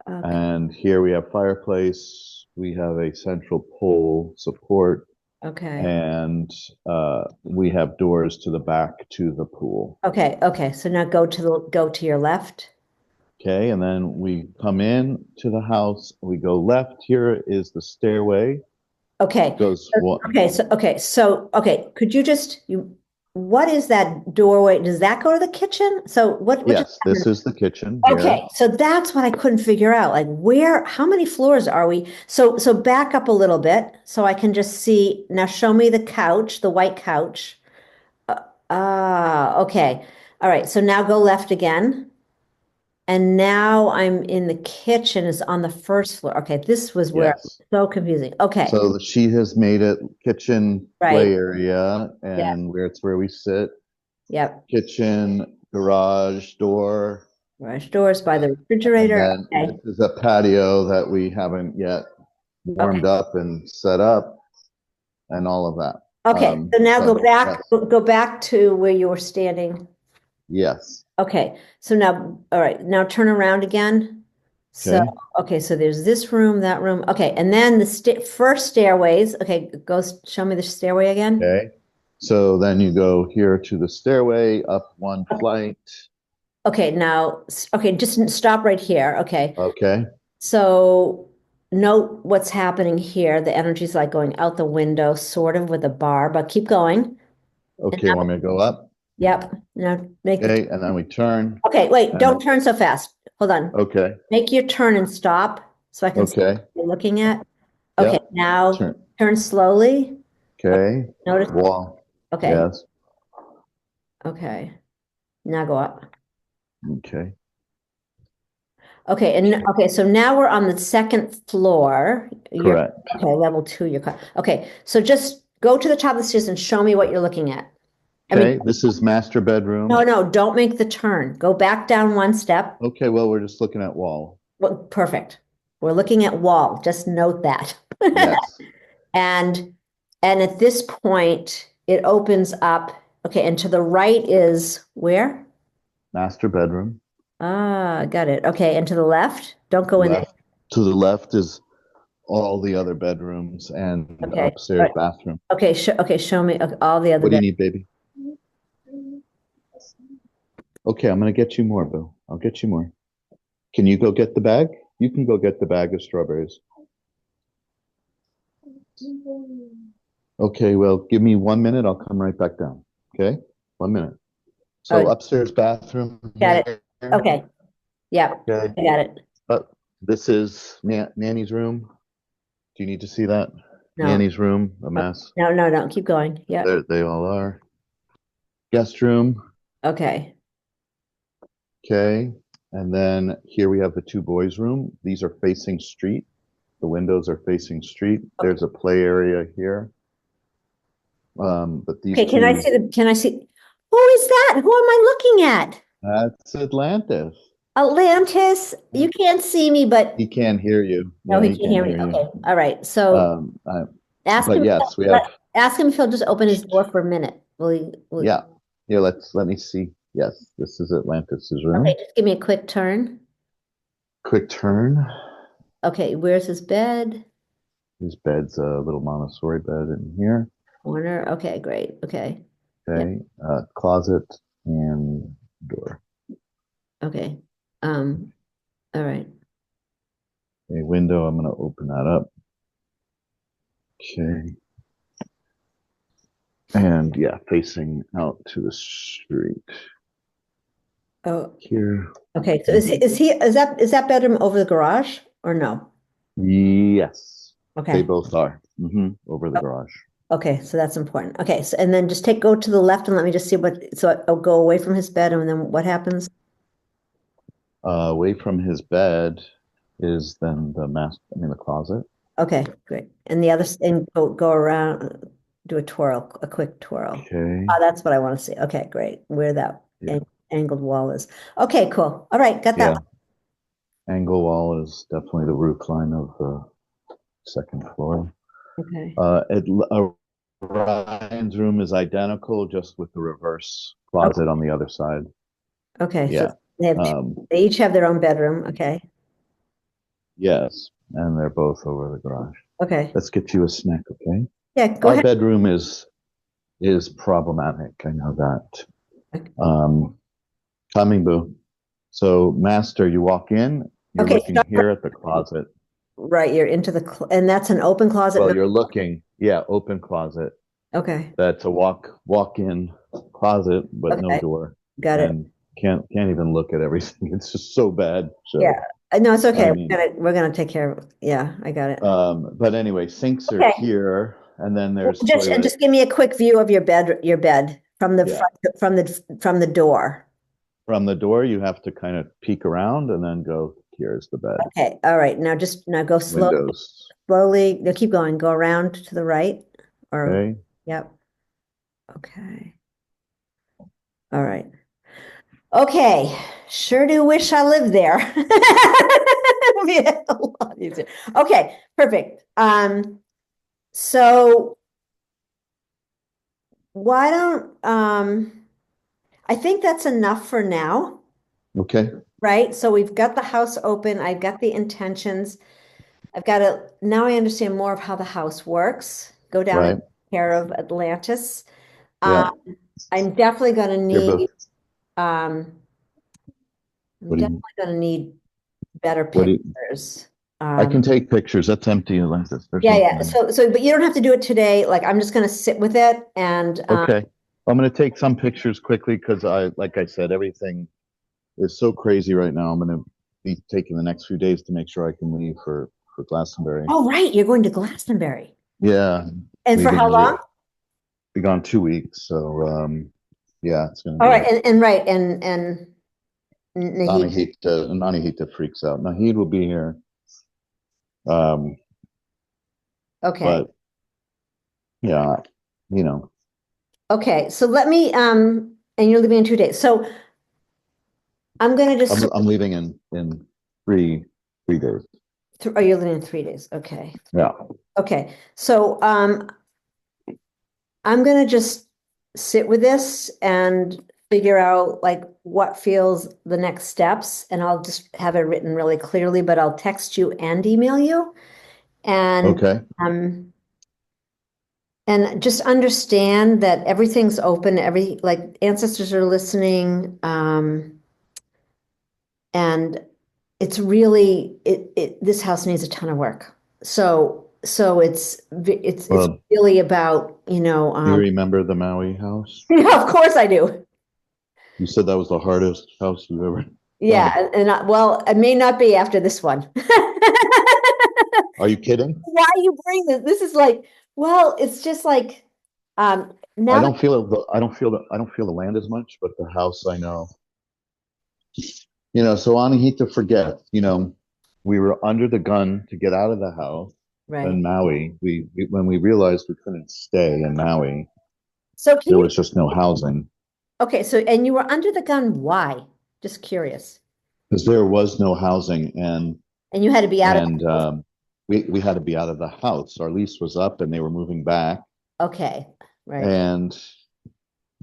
Speaker 1: Okay.
Speaker 2: And here we have fireplace. We have a central pole support,
Speaker 1: Okay.
Speaker 2: and we have doors to the back to the pool.
Speaker 1: Okay. Okay. So now go to your left.
Speaker 2: Okay, and then we come in to the house. We go left. Here is the stairway.
Speaker 1: Okay.
Speaker 2: Goes what?
Speaker 1: Okay. Could you what is that doorway? Does that go to the kitchen? So what just
Speaker 2: Yes, this
Speaker 1: happened?
Speaker 2: is the kitchen
Speaker 1: Okay,
Speaker 2: here.
Speaker 1: so that's what I couldn't figure out. Like how many floors are we? So back up a little bit so I can just see. Now show me the couch, the white couch. Okay. All right. So now go left again. And now I'm in the kitchen is on the first floor. Okay, this was where
Speaker 2: Yes.
Speaker 1: so confusing. Okay.
Speaker 2: So she has made it kitchen
Speaker 1: Right.
Speaker 2: play area,
Speaker 1: Yeah.
Speaker 2: and where it's where we sit.
Speaker 1: Yep.
Speaker 2: Kitchen, garage door,
Speaker 1: Garage doors by the
Speaker 2: and
Speaker 1: refrigerator.
Speaker 2: then
Speaker 1: Okay.
Speaker 2: this is a patio that we haven't yet
Speaker 1: Okay.
Speaker 2: warmed up and set up, and all of that.
Speaker 1: Okay. So now
Speaker 2: So yes,
Speaker 1: go back to where you were standing.
Speaker 2: yes.
Speaker 1: Okay. So now, all right. Now turn around again. So,
Speaker 2: Okay.
Speaker 1: okay. So there's this room, that room. Okay. And then the first stairways. Okay. Show me the stairway again.
Speaker 2: Okay. So then you go here to the stairway, up one flight.
Speaker 1: Okay. Now, okay. Just stop right here. Okay.
Speaker 2: Okay.
Speaker 1: So note what's happening here. The energy's like going out the window, sort of with a bar, but keep going. And
Speaker 2: Okay, want me to go up?
Speaker 1: yep. Now make the
Speaker 2: Okay, and then we turn.
Speaker 1: okay, wait,
Speaker 2: And
Speaker 1: don't turn so fast. Hold on.
Speaker 2: okay,
Speaker 1: Make your turn and stop so I can see
Speaker 2: okay.
Speaker 1: what you're looking at. Okay,
Speaker 2: Yep.
Speaker 1: now
Speaker 2: Turn.
Speaker 1: turn slowly. Okay,
Speaker 2: Okay.
Speaker 1: notice.
Speaker 2: Wall.
Speaker 1: Okay,
Speaker 2: Yes.
Speaker 1: okay. Now go up.
Speaker 2: Okay.
Speaker 1: Okay, and okay, so now we're on the second floor. You're
Speaker 2: Correct.
Speaker 1: okay, level two, okay. So just go to the top of the stairs and show me what you're looking at. I mean,
Speaker 2: Okay, this is master bedroom.
Speaker 1: no, don't make the turn. Go back down one step.
Speaker 2: Okay, well, we're just looking at wall.
Speaker 1: Well, perfect. We're looking at wall. Just note that.
Speaker 2: Yes.
Speaker 1: And at this point, it opens up. Okay, and to the right is where?
Speaker 2: Master bedroom.
Speaker 1: Ah, got it. Okay, and to the left? Don't go in there.
Speaker 2: Left to the left is all the other bedrooms and
Speaker 1: Okay. All
Speaker 2: upstairs
Speaker 1: right.
Speaker 2: bathroom.
Speaker 1: Okay, okay, show me all the other
Speaker 2: What do you
Speaker 1: bed.
Speaker 2: need, baby? Okay, I'm gonna get you more, Bill. I'll get you more. Can you go get the bag? You can go get the bag of strawberries. Okay, well, give me 1 minute. I'll come right back down. Okay, 1 minute. So
Speaker 1: Oh,
Speaker 2: upstairs bathroom
Speaker 1: got it.
Speaker 2: here.
Speaker 1: Okay. Yeah,
Speaker 2: Okay.
Speaker 1: I got it.
Speaker 2: This is Nanny's room. Do you need to see that?
Speaker 1: No.
Speaker 2: Nanny's room, a
Speaker 1: Oh,
Speaker 2: mess.
Speaker 1: no, no, no. Keep going. Yeah.
Speaker 2: There they all are. Guest room.
Speaker 1: Okay.
Speaker 2: Okay. And then here we have the two boys' room. These are facing street. The windows are facing street.
Speaker 1: Okay.
Speaker 2: There's a play area here. But these
Speaker 1: Okay, can I
Speaker 2: two,
Speaker 1: see can I see? Who is that? Who am I looking at?
Speaker 2: that's Atlantis.
Speaker 1: Atlantis. You can't see me, but
Speaker 2: He can't hear you.
Speaker 1: no,
Speaker 2: Yeah,
Speaker 1: he
Speaker 2: he
Speaker 1: can't
Speaker 2: can't
Speaker 1: hear me.
Speaker 2: hear you.
Speaker 1: Okay. All right. So
Speaker 2: Um, I,
Speaker 1: ask
Speaker 2: but
Speaker 1: him,
Speaker 2: yes, we have,
Speaker 1: ask him if he'll just open his door for a minute.
Speaker 2: yeah. Here, let me see. Yes, this is Atlantis's
Speaker 1: Okay,
Speaker 2: room.
Speaker 1: just give me a quick turn.
Speaker 2: Quick turn.
Speaker 1: Okay, where's his bed?
Speaker 2: His bed's a little Montessori bed in here.
Speaker 1: Corner. Okay, great. Okay. Yeah.
Speaker 2: Okay. Closet and door.
Speaker 1: Okay. All right.
Speaker 2: A window. I'm going to open that up. Okay. And yeah, facing out to the street
Speaker 1: Oh,
Speaker 2: here.
Speaker 1: okay. So is that bedroom over the garage or no?
Speaker 2: Yes, they
Speaker 1: Okay.
Speaker 2: both are. Over the garage.
Speaker 1: Okay, so that's important. Okay, so and then just go to the left and let me just see so I'll go away from his bed and then what happens?
Speaker 2: Away from his bed is then the closet.
Speaker 1: Okay, great. And the other, and go around, do a twirl, a quick twirl.
Speaker 2: Okay.
Speaker 1: That's what I want to see. Okay, great. Where that
Speaker 2: Yeah.
Speaker 1: angled wall is. Okay, cool. All right, got that.
Speaker 2: Yeah. Angle wall is definitely the roof line of the second floor.
Speaker 1: Okay.
Speaker 2: Ryan's room is identical, just with the reverse closet on the other side.
Speaker 1: Okay, so
Speaker 2: Yeah.
Speaker 1: they have they each have their own bedroom. Okay.
Speaker 2: Yes, and they're both over the garage.
Speaker 1: Okay.
Speaker 2: Let's get you a snack, okay?
Speaker 1: Yeah, go
Speaker 2: Our
Speaker 1: ahead.
Speaker 2: bedroom is problematic. I know that. Coming, boo. So, master, you walk in. You're
Speaker 1: Okay,
Speaker 2: looking here at the closet.
Speaker 1: right, you're into the and that's an open closet.
Speaker 2: Well,
Speaker 1: No.
Speaker 2: you're looking, yeah, open closet.
Speaker 1: Okay.
Speaker 2: That's a walk-in closet, but no
Speaker 1: Okay.
Speaker 2: door,
Speaker 1: Got it.
Speaker 2: and can't even look at everything. It's just so bad. So,
Speaker 1: Yeah. No, it's okay.
Speaker 2: I mean,
Speaker 1: We're gonna take care of it. Yeah, I got it.
Speaker 2: but anyway, sinks are
Speaker 1: Okay.
Speaker 2: here, and then there's
Speaker 1: Just
Speaker 2: toilet.
Speaker 1: give me a quick view of your bed from the
Speaker 2: Yeah.
Speaker 1: front from the door.
Speaker 2: From the door, you have to kind of peek around and then go, here's the bed.
Speaker 1: Okay. All right. Now go
Speaker 2: Windows.
Speaker 1: slowly. No, keep going. Go around to the right. Or
Speaker 2: Okay.
Speaker 1: yep. Okay. All right. Okay. Sure do wish I lived there. It'd be a lot easier. Okay, perfect. So why don't I think that's enough for now,
Speaker 2: Okay.
Speaker 1: right? So we've got the house open. I've got the intentions. I've got to now I understand more of how the house works. Go down and
Speaker 2: Right.
Speaker 1: take care of Atlantis.
Speaker 2: Yeah.
Speaker 1: I'm definitely going to
Speaker 2: Here, boo.
Speaker 1: need um I'm
Speaker 2: What do
Speaker 1: definitely
Speaker 2: you,
Speaker 1: going to need better
Speaker 2: what do you,
Speaker 1: pictures.
Speaker 2: I can take pictures. That's empty, Atlantis. There's
Speaker 1: Yeah,
Speaker 2: nothing
Speaker 1: yeah.
Speaker 2: in
Speaker 1: But you don't have to do it today. Like I'm just going to sit with it and
Speaker 2: there. Okay. I'm going to take some pictures quickly because like I said, everything is so crazy right now. I'm going to be taking the next few days to make sure I can leave for Glastonbury.
Speaker 1: oh, right, you're going to Glastonbury.
Speaker 2: Yeah.
Speaker 1: And for how long?
Speaker 2: Be gone 2 weeks. So, yeah, it's going to
Speaker 1: All
Speaker 2: be.
Speaker 1: right, and right, and Nahid.
Speaker 2: Anahita freaks out. Nahid will be here. Um,
Speaker 1: Okay.
Speaker 2: but yeah, you know,
Speaker 1: Okay, so let me and you're leaving in 2 days. So I'm gonna just
Speaker 2: I'm leaving in three days.
Speaker 1: are you leaving in 3 days? Okay.
Speaker 2: Yeah.
Speaker 1: Okay. So I'm gonna just sit with this and figure out like what feels the next steps, and I'll just have it written really clearly, but I'll text you and email you. And
Speaker 2: Okay.
Speaker 1: um and just understand that everything's open, every like ancestors are listening. And it's really this house needs a ton of work. So it's
Speaker 2: Well,
Speaker 1: really about,
Speaker 2: do you remember the Maui house?
Speaker 1: yeah, of course I do.
Speaker 2: You said that was the hardest house you've ever
Speaker 1: Yeah,
Speaker 2: done.
Speaker 1: well, it may not be after this one.
Speaker 2: Are you kidding?
Speaker 1: Why you bring this? This is like, well, it's just like
Speaker 2: I
Speaker 1: now that
Speaker 2: don't feel I don't feel the land as much, but the house I know. So Anahita forget, we were under the gun to get out of the house
Speaker 1: right.
Speaker 2: in Maui. When we realized we couldn't stay in Maui,
Speaker 1: So can
Speaker 2: there
Speaker 1: you
Speaker 2: was just no housing
Speaker 1: okay, so and you were under the gun, why? Just curious.
Speaker 2: because there was no housing,
Speaker 1: And you had to be out of
Speaker 2: and we had to be out of the house. Our lease was up, and they were moving back,
Speaker 1: okay, right,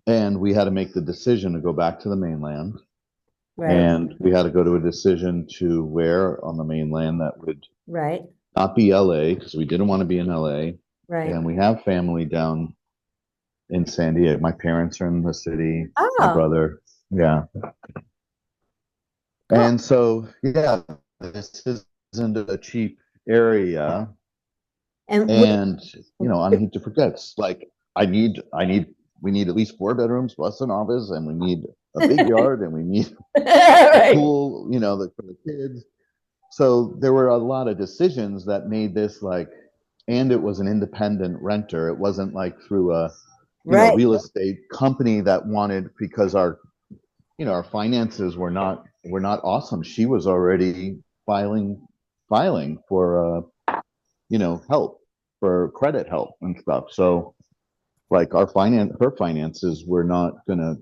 Speaker 2: and we had to make the decision to go back to the mainland,
Speaker 1: right,
Speaker 2: and we had to go to a decision to where on the mainland that would
Speaker 1: right,
Speaker 2: not be LA because we didn't want to be in LA.
Speaker 1: right.
Speaker 2: And we have family down in San Diego. My parents are in the city, my
Speaker 1: Oh,
Speaker 2: brother. Yeah.
Speaker 1: cool.
Speaker 2: And so, yeah, this isn't a cheap area.
Speaker 1: And
Speaker 2: And, I need to forget, it's like, we need at least 4 bedrooms plus an office, and we need a big yard, and we need a
Speaker 1: right,
Speaker 2: pool, for the kids. So there were a lot of decisions that made this like, and it was an independent renter. It wasn't like through a,
Speaker 1: right,
Speaker 2: real estate company that wanted because our finances were not awesome. She was already filing for help for credit help and stuff. So like her finances were not gonna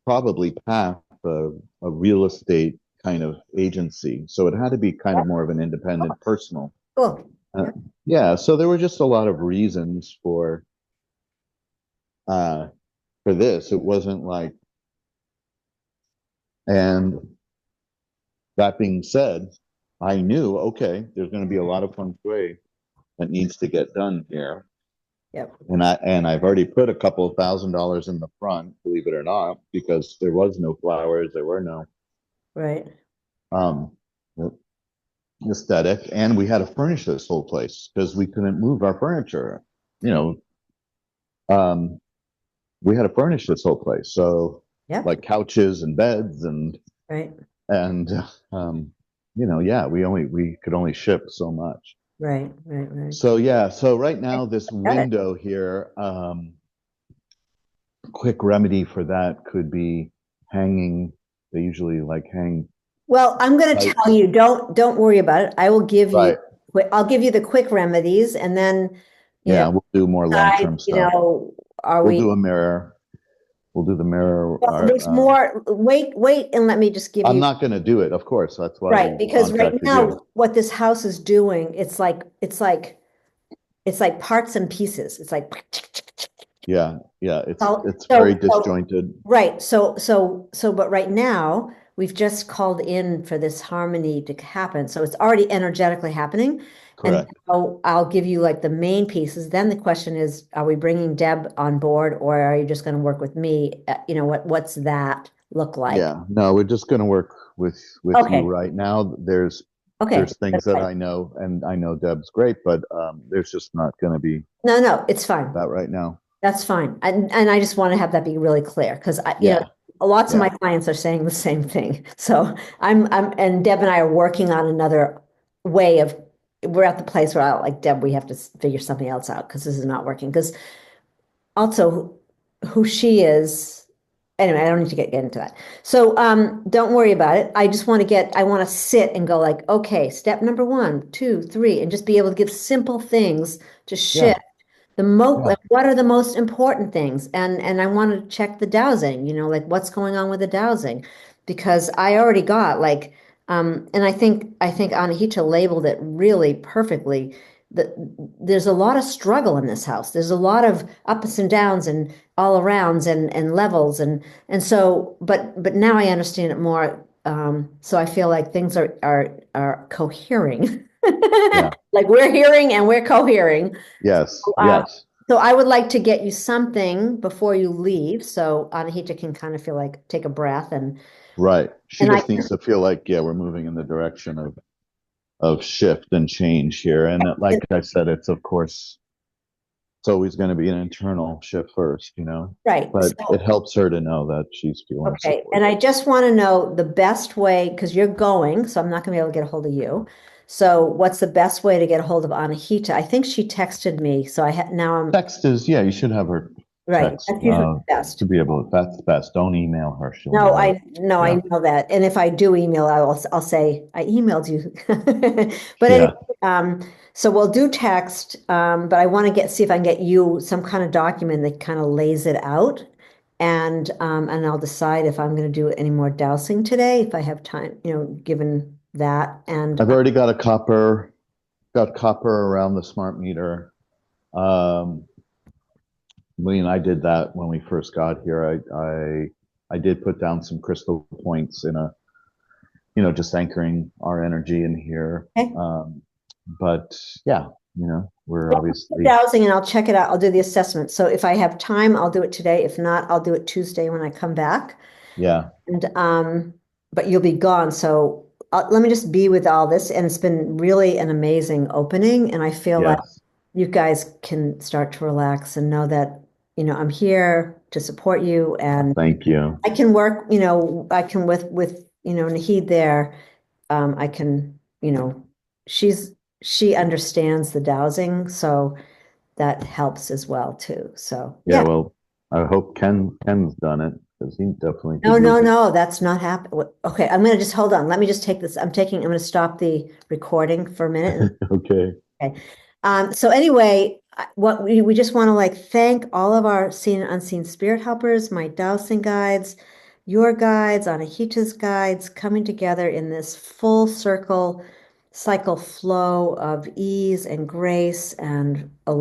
Speaker 2: probably pass a real estate kind of agency. So it had to be kind of more of an independent personal.
Speaker 1: cool.
Speaker 2: Uh, yeah, so there were just a lot of reasons uh for this. It wasn't like, and that being said, I knew, okay, there's going to be a lot of feng shui that needs to get done here.
Speaker 1: Yep,
Speaker 2: And I've already put a couple of $1,000s in the front, believe it or not, because there was no flowers, there were no
Speaker 1: right.
Speaker 2: um aesthetic, and we had to furnish this whole place because we couldn't move our furniture. You know, um, we had to furnish this whole place, so
Speaker 1: Yep,
Speaker 2: like couches and beds
Speaker 1: right,
Speaker 2: and um, yeah, we could only ship so much.
Speaker 1: right.
Speaker 2: So yeah, so right
Speaker 1: I
Speaker 2: now this
Speaker 1: got it.
Speaker 2: window here, quick remedy for that could be hanging. They usually like hang
Speaker 1: Well, I'm going to tell
Speaker 2: lights.
Speaker 1: you, don't worry about it.
Speaker 2: Right.
Speaker 1: I'll give you the quick remedies, and then, you know,
Speaker 2: Yeah, we'll do more
Speaker 1: decide,
Speaker 2: long-term stuff.
Speaker 1: are
Speaker 2: We'll
Speaker 1: we,
Speaker 2: do a mirror. We'll do the mirror.
Speaker 1: well, there's more, wait, and let me just give
Speaker 2: I'm
Speaker 1: you,
Speaker 2: not going to do it, of course. That's why
Speaker 1: right,
Speaker 2: we
Speaker 1: because right
Speaker 2: contacted you.
Speaker 1: now, what this house is doing, it's like parts and pieces. It's like,
Speaker 2: Yeah, yeah. It's
Speaker 1: so,
Speaker 2: it's very
Speaker 1: so, so
Speaker 2: disjointed.
Speaker 1: right. But right now we've just called in for this harmony to happen. So it's already energetically happening. And
Speaker 2: Correct.
Speaker 1: I'll give you like the main pieces. Then the question is, are we bringing Deb on board, or are you just going to work with me? What's that look like?
Speaker 2: Yeah. No, we're just going to work with you
Speaker 1: Okay.
Speaker 2: right now.
Speaker 1: Okay.
Speaker 2: There's things
Speaker 1: That's
Speaker 2: that
Speaker 1: fine.
Speaker 2: I know, and I know Deb's great, but there's just not going to be
Speaker 1: No, it's fine.
Speaker 2: that right now.
Speaker 1: That's fine. And I just want to have that be really clear because
Speaker 2: Yeah.
Speaker 1: lots of
Speaker 2: Yeah.
Speaker 1: my clients are saying the same thing. So and Deb and I are working on another way of, we're at the place where I like, Deb, we have to figure something else out because this is not working. Because also who she is, anyway, I don't need to get into that. So don't worry about it. I want to sit and go like, okay, step number one, two, three, and just be able to give simple things to shift
Speaker 2: Yeah.
Speaker 1: like,
Speaker 2: Yeah.
Speaker 1: what are the most important things? And I want to check the dowsing, like what's going on with the dowsing, because I already got like, and I think Anahita labeled it really perfectly. there's a lot of struggle in this house. There's a lot of ups and downs and all arounds and levels and so but now I understand it more. So I feel like things are cohering.
Speaker 2: Yeah.
Speaker 1: Like we're hearing and we're cohering.
Speaker 2: Yes.
Speaker 1: Uh,
Speaker 2: Yes.
Speaker 1: so I would like to get you something before you leave, so Anahita can kind of feel like take a breath
Speaker 2: Right. She
Speaker 1: and I
Speaker 2: just needs to feel like, yeah, we're moving in the direction of shift and change here. And like I said, it's of course it's always going to be an internal shift first, you know.
Speaker 1: right.
Speaker 2: But it
Speaker 1: So
Speaker 2: helps her to know that she's feeling
Speaker 1: okay, and
Speaker 2: supported.
Speaker 1: I just want to know the best way because you're going, so I'm not going to be able to get a hold of you. So what's the best way to get a hold of Anahita? I think she texted me, so now I'm
Speaker 2: Text is, yeah, you should have her
Speaker 1: right.
Speaker 2: text
Speaker 1: That's usually the best.
Speaker 2: to be able. That's best. Don't email her; she'll
Speaker 1: No,
Speaker 2: never.
Speaker 1: I
Speaker 2: Yeah,
Speaker 1: know that. And if I do email, I'll say I emailed you. But anyway,
Speaker 2: yeah.
Speaker 1: so we'll do text. But I want to see if I can get you some kind of document that kind of lays it out, and I'll decide if I'm going to do any more dowsing today if I have time. Given that, and
Speaker 2: I've already got copper around the smart meter. Um, Lee and I did that when we first got here. I did put down some crystal points in a, just anchoring our energy in here.
Speaker 1: okay.
Speaker 2: But yeah, we're obviously,
Speaker 1: Dowsing and I'll check it out. I'll do the assessment. So if I have time, I'll do it today. If not, I'll do it Tuesday when I come back.
Speaker 2: yeah,
Speaker 1: And but you'll be gone. So let me just be with all this. And it's been really an amazing opening. And I feel like
Speaker 2: yes,
Speaker 1: you guys can start to relax and know that, I'm here to support you and
Speaker 2: thank you.
Speaker 1: I can work, I can with, Nahid there. I can, she understands the dowsing, so that helps as well too. So
Speaker 2: Yeah,
Speaker 1: yeah.
Speaker 2: well, I hope Ken's done it because he definitely
Speaker 1: No,
Speaker 2: could use
Speaker 1: no,
Speaker 2: it.
Speaker 1: no, that's not happening. Okay, I'm gonna just hold on. Let me just take this. I'm gonna stop the recording for a minute.
Speaker 2: Okay.
Speaker 1: Okay. So anyway, what we just want to like thank all of our seen and unseen spirit helpers, my dowsing guides, your guides, Anahita's guides, coming together in this full circle cycle flow of ease and grace and a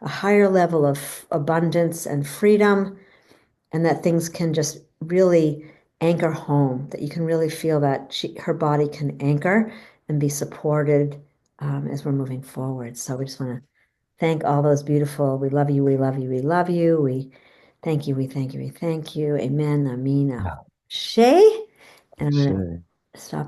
Speaker 1: higher level of abundance and freedom, and that things can just really anchor home, that you can really feel that her body can anchor and be supported as we're moving forward. So we just want to thank all those beautiful, we love you, we love you, we love you. We thank you, we thank you, we thank you. Amen. Amen.
Speaker 2: Yeah,
Speaker 1: Shay. And I'm going
Speaker 2: sure.
Speaker 1: to stop